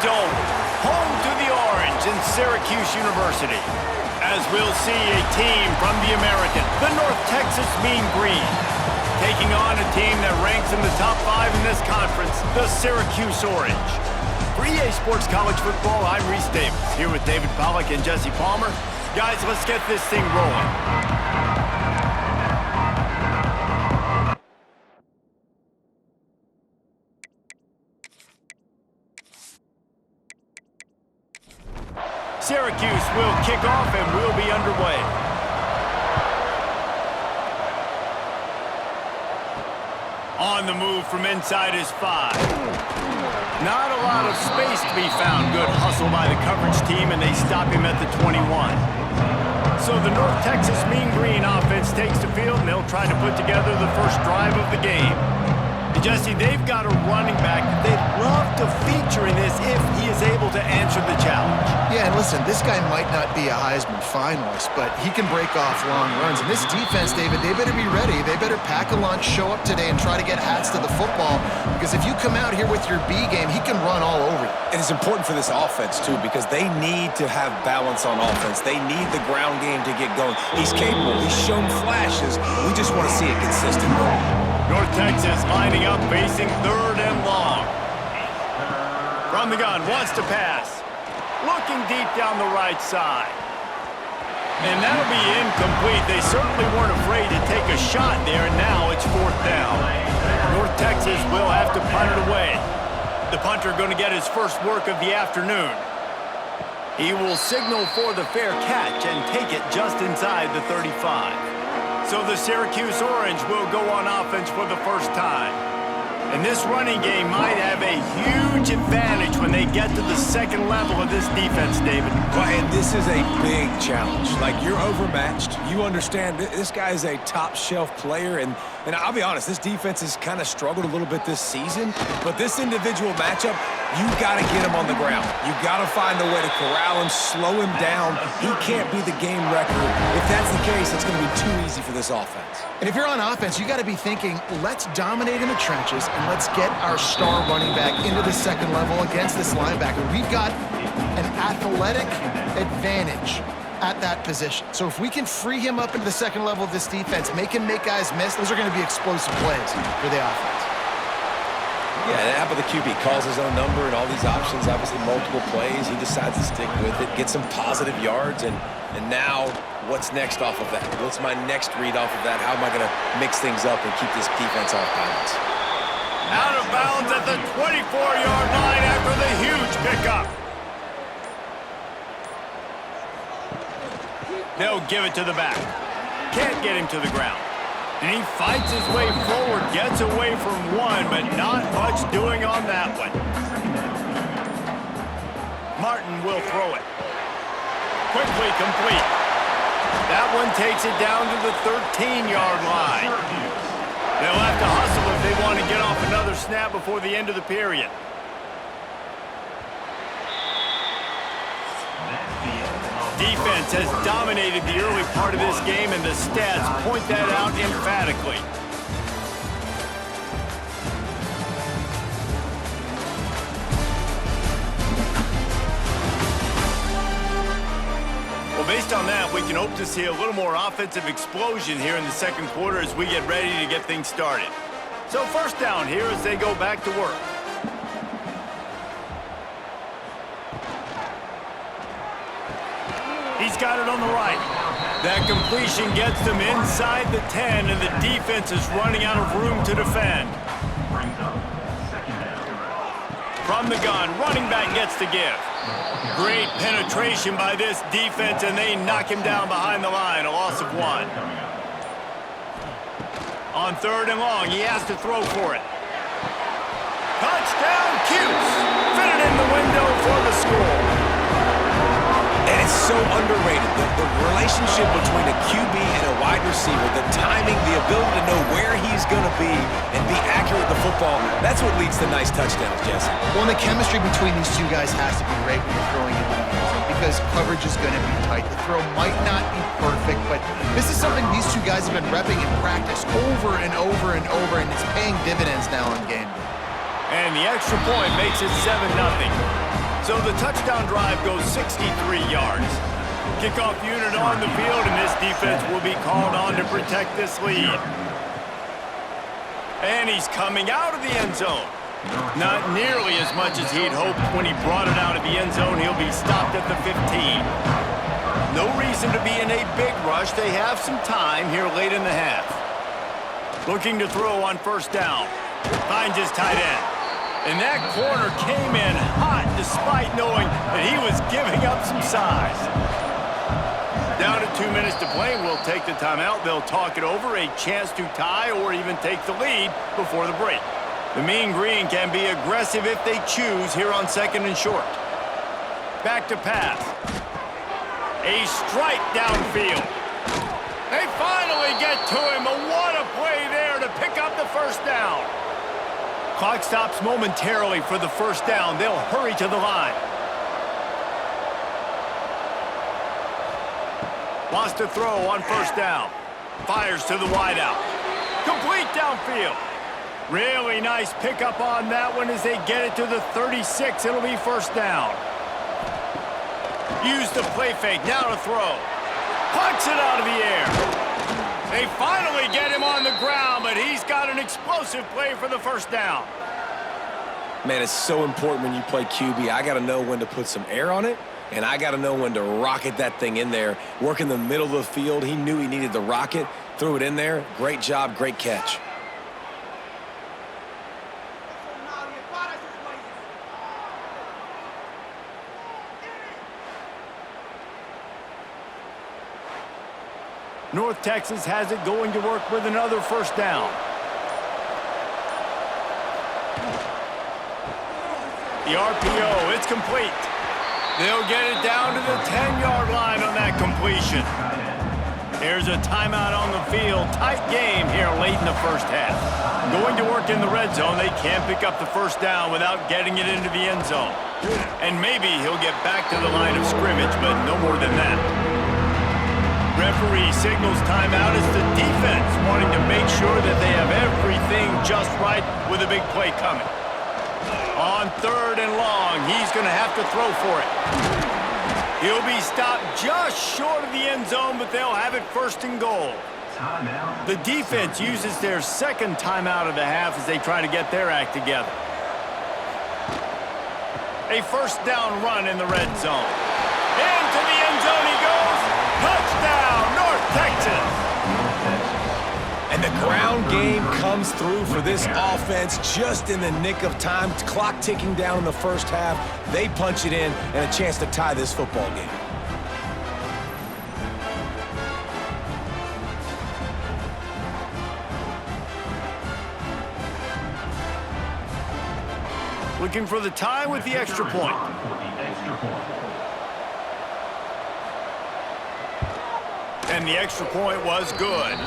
Dome, home to the Orange in Syracuse University. As we'll see a team from the American, the North Texas Mean Green, taking on a team that ranks in the top 5 in this conference, the Syracuse Orange. For EA Sports College Football, I'm Reese Davis, here with David Pollack and Jesse Palmer. Guys, let's get this thing rolling. Syracuse will kick off and we'll be underway. On the move from inside is 5. Not a lot of space to be found. Good hustle by the coverage team, and they stop him at the 21. So the North Texas Mean Green offense takes the field, and they'll try to put together the first drive of the game. And Jesse, they've got a running back that they'd love to feature in this if he is able to answer the challenge. Yeah, and listen, this guy might not be a Heisman finalist, but he can break off long runs. And this defense, David, they better be ready. They better pack a lunch, show up today, and try to get hats to the football. Because if you come out here with your B game, he can run all over you. And it's important for this offense, too, because they need to have balance on offense. They need the ground game to get going. He's capable. He's shown flashes. We just want to see it consistently. North Texas lining up, facing 3rd and long. From the gun, wants to pass. Looking deep down the right side. And that'll be incomplete. They certainly weren't afraid to take a shot there, and now it's 4th down. North Texas will have to punt it away. The punter going to get his first work of the afternoon. He will signal for the fair catch and take it just inside the 35. So the Syracuse Orange will go on offense for the first time. And this running game might have a huge advantage when they get to the second level of this defense, David. Well, and this is a big challenge. Like, you're overmatched. You understand this guy is a top-shelf player, and I'll be honest, this defense has kind of struggled a little bit this season, but this individual matchup, you got to get him on the ground. You got to find a way to corral him, slow him down. He can't be the game record. If that's the case, it's going to be too easy for this offense. And if you're on offense, you got to be thinking, let's dominate in the trenches and let's get our star running back into the second level against this linebacker. We've got an athletic advantage at that position. So if we can free him up into the second level of this defense, make him make guys miss, those are going to be explosive plays for the offense. Yeah, and how about the QB? Calls his own number and all these options, obviously multiple plays. He decides to stick with it, get some positive yards, and now what's next off of that? What's my next read off of that? How am I going to mix things up and keep this defense off balance? Out of bounds at the 24-yard line after the huge pickup. They'll give it to the back. Can't get him to the ground. And he fights his way forward, gets away from one, but not much doing on that one. Martin will throw it. Quickly complete. That one takes it down to the 13-yard line. They'll have to hustle if they want to get off another snap before the end of the period. Defense has dominated the early part of this game, and the stats point that out emphatically. Well, based on that, we can hope to see a little more offensive explosion here in the second quarter as we get ready to get things started. So first down here as they go back to work. He's got it on the right. That completion gets them inside the 10, and the defense is running out of room to defend. From the gun, running back gets the give. Great penetration by this defense, and they knock him down behind the line, a loss of 1. On 3rd and long, he has to throw for it. Touchdown, Cuse! Fitted in the window for the score. And it's so underrated, the relationship between a QB and a wide receiver, the timing, the ability to know where he's going to be and be accurate with the football, that's what leads to nice touchdowns, Jesse. Well, the chemistry between these two guys has to be great when you're throwing into the end zone because coverage is going to be tight. The throw might not be perfect, but this is something these two guys have been repping in practice over and over and over, and it's paying dividends now on game day. And the extra point makes it 7-0. So the touchdown drive goes 63 yards. Kickoff unit on the field, and this defense will be called on to protect this lead. And he's coming out of the end zone. Not nearly as much as he'd hoped when he brought it out of the end zone. He'll be stopped at the 15. No reason to be in a big rush. They have some time here late in the half. Looking to throw on first down. Finds his tight end. And that corner came in hot despite knowing that he was giving up some size. Down to 2 minutes to play, we'll take the timeout. They'll talk it over, a chance to tie or even take the lead before the break. The Mean Green can be aggressive if they choose here on 2nd and short. Back to pass. A strike downfield. They finally get to him, but what a play there to pick up the first down. Clock stops momentarily for the first down. They'll hurry to the line. Wants to throw on first down. Fires to the wideout. Complete downfield. Really nice pickup on that one as they get it to the 36. It'll be first down. Use the play fake. Now to throw. Punts it out of the air. They finally get him on the ground, but he's got an explosive play for the first down. Man, it's so important when you play QB. I got to know when to put some air on it, and I got to know when to rocket that thing in there. Work in the middle of the field. He knew he needed the rocket. Threw it in there. Great job, great catch. North Texas has it going to work with another first down. The RPO, it's complete. They'll get it down to the 10-yard line on that completion. There's a timeout on the field. Tight game here late in the first half. Going to work in the red zone. They can't pick up the first down without getting it into the end zone. And maybe he'll get back to the line of scrimmage, but no more than that. Referee signals timeout as the defense wanting to make sure that they have everything just right with a big play coming. On 3rd and long, he's going to have to throw for it. He'll be stopped just short of the end zone, but they'll have it 1st and goal. The defense uses their 2nd timeout of the half as they try to get their act together. A first down run in the red zone. Into the end zone he goes. Touchdown, North Texas. And the ground game comes through for this offense just in the nick of time. Clock ticking down in the first half. They punch it in and a chance to tie this football game. Looking for the tie with the extra point. And the extra point was good.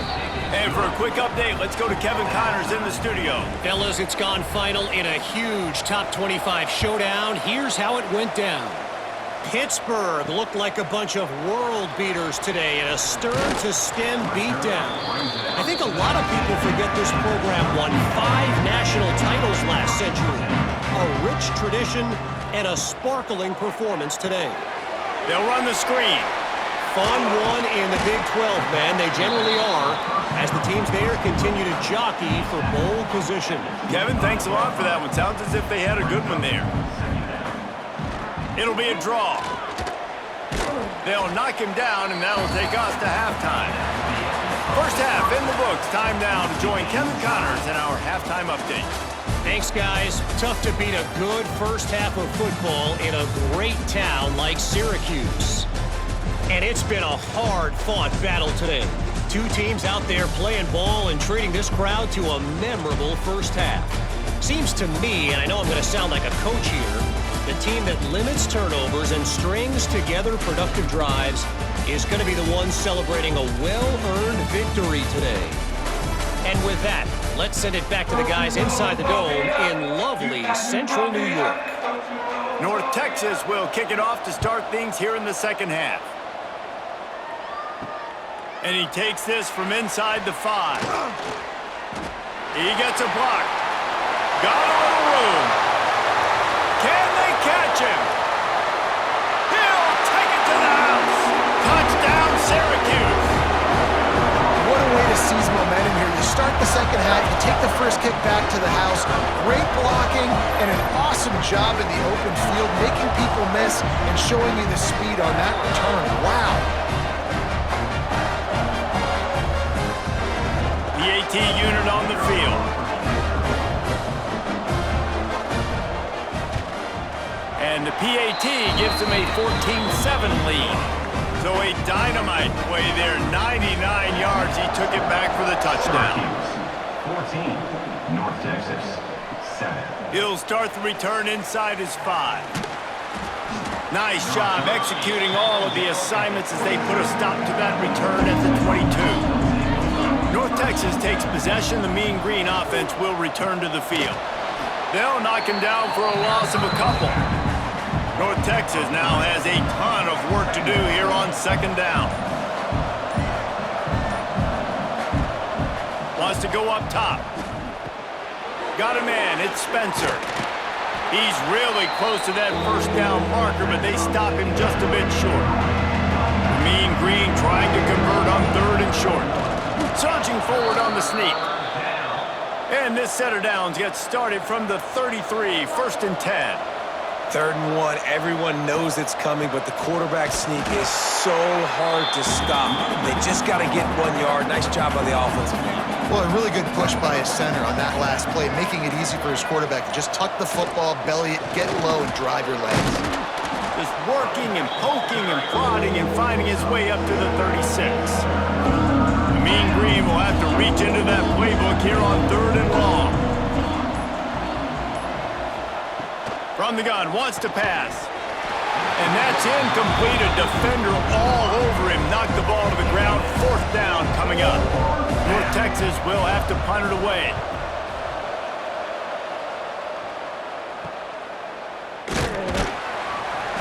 And for a quick update, let's go to Kevin Connors in the studio. Fellas, it's gone final in a huge top 25 showdown. Here's how it went down. Pittsburgh looked like a bunch of world beaters today in a stern-to-stem beatdown. I think a lot of people forget this program won 5 national titles last century. A rich tradition and a sparkling performance today. They'll run the screen. Fun one in the Big 12, man. They generally are, as the teams there continue to jockey for bowl position. Kevin, thanks a lot for that one. Sounds as if they had a good one there. It'll be a draw. They'll knock him down, and that'll take us to halftime. First half in the books. Time now to join Kevin Connors in our halftime update. Thanks, guys. Tough to beat a good first half of football in a great town like Syracuse. And it's been a hard-fought battle today. 2 teams out there playing ball and treating this crowd to a memorable first half. Seems to me, and I know I'm going to sound like a coach here, the team that limits turnovers and strings together productive drives is going to be the one celebrating a well-earned victory today. And with that, let's send it back to the guys inside the dome in lovely central New York. North Texas will kick it off to start things here in the second half. And he takes this from inside the 5. He gets a block. Got a little room. Can they catch him? start the second half, you take the first kick back to the house. Great blocking and an awesome job in the open field, making people miss and showing you the speed on that return. Wow. PAT unit on the field. And the PAT gives them a 14-7 lead. So a dynamite play there, 99 yards. He took it back for the touchdown. 14, North Texas, 7. He'll start the return inside his 5. Nice job executing all of the assignments as they put a stop to that return at the 22. North Texas takes possession. The Mean Green offense will return to the field. They'll knock him down for a loss of a couple. North Texas now has a ton of work to do here on second down. Wants to go up top. Got a man, it's Spencer. He's really close to that first down marker, but they stop him just a bit short. Mean Green trying to convert on 3rd and short. Surging forward on the sneak. And this set of downs gets started from the 33, 1st and 10. 3rd and 1, everyone knows it's coming, but the quarterback sneak is so hard to stop. They just got to get 1 yard. Nice job by the offensive line. Well, a really good push by his center on that last play, making it easy for his quarterback to just tuck the football, belly it, get low, and drive your legs. Just working and poking and prodding and finding his way up to the 36. The Mean Green will have to reach into that playbook here on 3rd and long. From the gun, wants to pass. And that's incomplete. A defender all over him. Knocked the ball to the ground. 4th down coming up. North Texas will have to punt it away.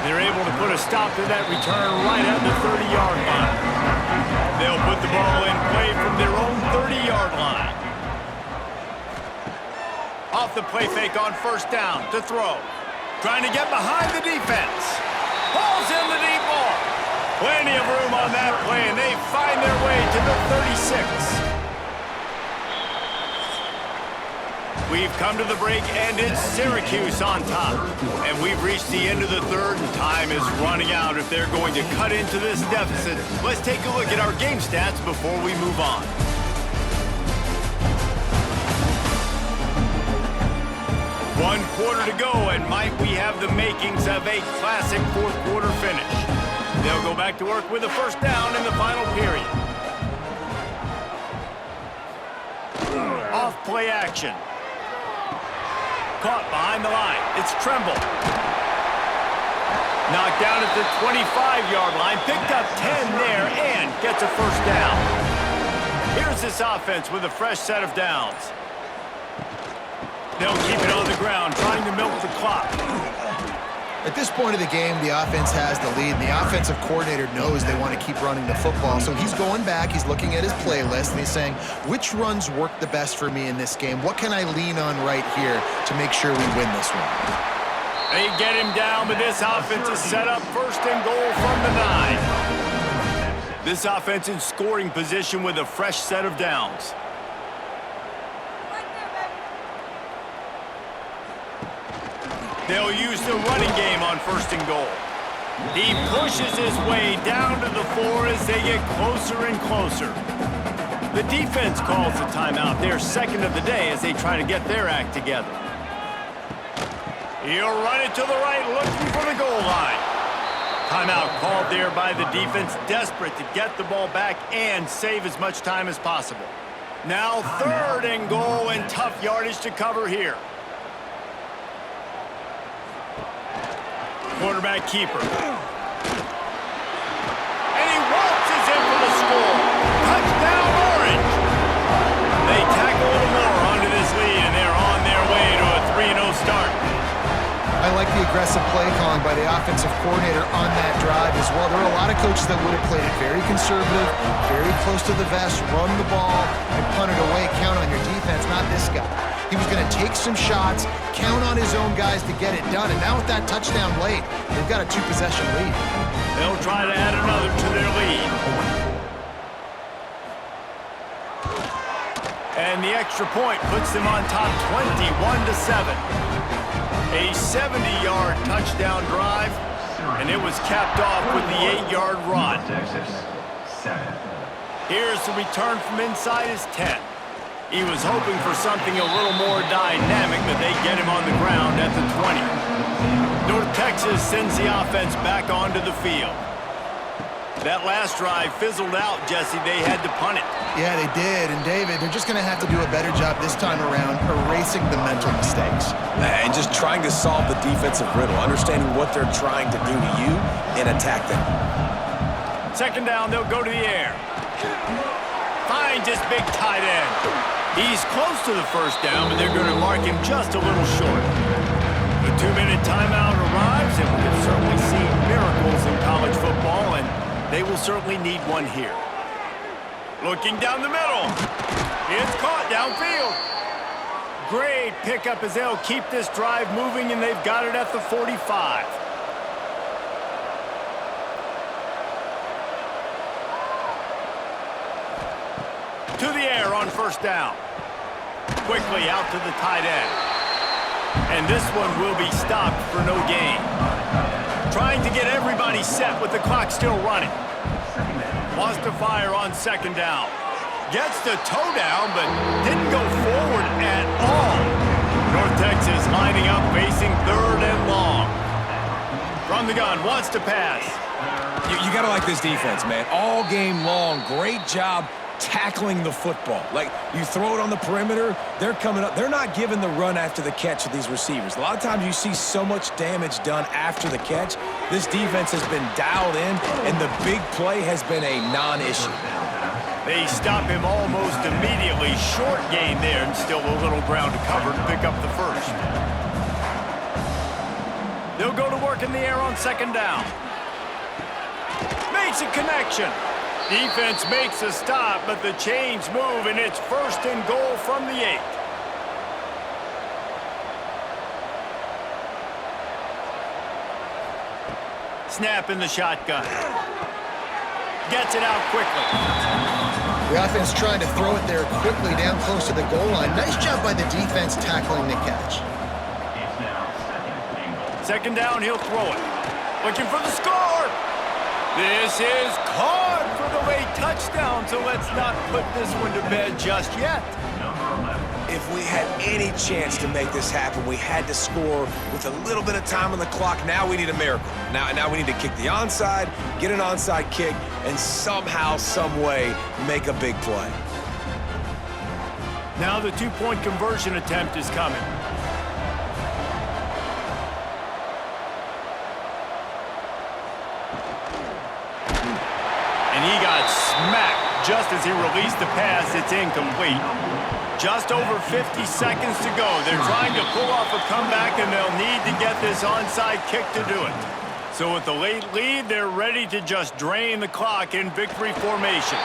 They're able to put a stop to that return right at the 30-yard line. They'll put the ball in play from their own 30-yard line. Off the play fake on 1st down to throw. Trying to get behind the defense. Ball's in the deep ball. Plenty of room on that play, and they find their way to the 36. We've come to the break, and it's Syracuse on top. And we've reached the end of the 3rd, and time is running out if they're going to cut into this deficit. Let's take a look at our game stats before we move on. 1 quarter to go, and might we have the makings of a classic 4th quarter finish. They'll go back to work with a 1st down in the final period. Off play action. Caught behind the line. It's Tremble. Knocked down at the 25-yard line. Picked up 10 there and gets a 1st down. Here's this offense with a fresh set of downs. They'll keep it on the ground, trying to milk the clock. At this point of the game, the offense has the lead, and the offensive coordinator knows they want to keep running the football. So he's going back, he's looking at his playlist, and he's saying, which runs work the best for me in this game? What can I lean on right here to make sure we win this one? They get him down, but this offense is set up 1st and goal from the 9. This offense in scoring position with a fresh set of downs. They'll use the running game on 1st and goal. He pushes his way down to the 4 as they get closer and closer. The defense calls the timeout. They're 2nd of the day as they try to get their act together. He'll run it to the right, looking for the goal line. Timeout called there by the defense, desperate to get the ball back and save as much time as possible. Now 3rd and goal, and tough yardage to cover here. Quarterback keeper. And he waltzes in for the score. Touchdown, Orange. They tack a little more onto this lead, and they're on their way to a 3-0 start. I like the aggressive play calling by the offensive coordinator on that drive as well. There are a lot of coaches that would have played it very conservative, very close to the vest, run the ball, and punt it away. Count on your defense, not this guy. He was going to take some shots, count on his own guys to get it done. And now with that touchdown late, they've got a 2-possession lead. They'll try to add another to their lead. And the extra point puts them on top 21-7. A 70-yard touchdown drive, and it was capped off with the 8-yard run. Texas, 7. Here's the return from inside his 10. He was hoping for something a little more dynamic, but they get him on the ground at the 20. North Texas sends the offense back onto the field. That last drive fizzled out, Jesse. They had to punt it. Yeah, they did. And, David, they're just going to have to do a better job this time around erasing the mental mistakes. And just trying to solve the defensive riddle, understanding what they're trying to do to you and attack them. Second down, they'll go to the air. Finds his big tight end. He's close to the first down, but they're going to mark him just a little short. The 2-minute timeout arrives, and we've certainly seen miracles in college football, and they will certainly need one here. Looking down the middle. It's caught downfield. Great pickup as they'll keep this drive moving, and they've got it at the 45. To the air on first down. Quickly out to the tight end. And this one will be stopped for no gain. Trying to get everybody set with the clock still running. Wants to fire on second down. Gets the toe down, but didn't go forward at all. North Texas lining up, facing third and long. From the gun, wants to pass. You got to like this defense, man. All game long, great job tackling the football. Like, you throw it on the perimeter, they're coming up. They're not giving the run after the catch of these receivers. A lot of times you see so much damage done after the catch. This defense has been dialed in, and the big play has been a non-issue. They stop him almost immediately. Short gain there, and still a little ground to cover to pick up the first. They'll go to work in the air on second down. Makes a connection. Defense makes a stop, but the chains move, and it's first and goal from the 8. Snap in the shotgun. Gets it out quickly. The offense trying to throw it there quickly down close to the goal line. Nice job by the defense tackling the catch. It's now second and goal. Second down, he'll throw it. Looking for the score. This is caught for the late touchdown, so let's not put this one to bed just yet. Number 11. If we had any chance to make this happen, we had to score with a little bit of time on the clock. Now we need a miracle. Now we need to kick the onside, get an onside kick, and somehow, some way, make a big play. Now the two-point conversion attempt is coming. And he got smacked just as he released the pass. It's incomplete. Just over 50 seconds to go. They're trying to pull off a comeback, and they'll need to get this onside kick to do it. So with the late lead, they're ready to just drain the clock in victory formation.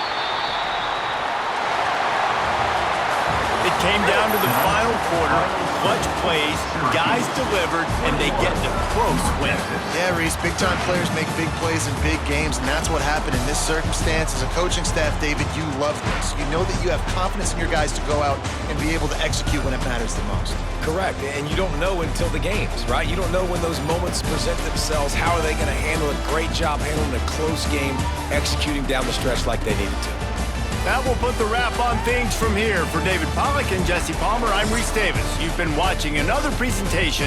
It came down to the final quarter. Clutch plays, guys delivered, and they get the close win. Yeah, Reese, big-time players make big plays in big games, and that's what happened in this circumstance. As a coaching staff, David, you love this. You know that you have confidence in your guys to go out and be able to execute when it matters the most. Correct, and you don't know until the games, right? You don't know when those moments present themselves. How are they going to handle it? Great job handling a close game, executing down the stretch like they needed to. That will put the wrap on things from here. For David Pollack and Jesse Palmer, I'm Reese Davis. You've been watching another presentation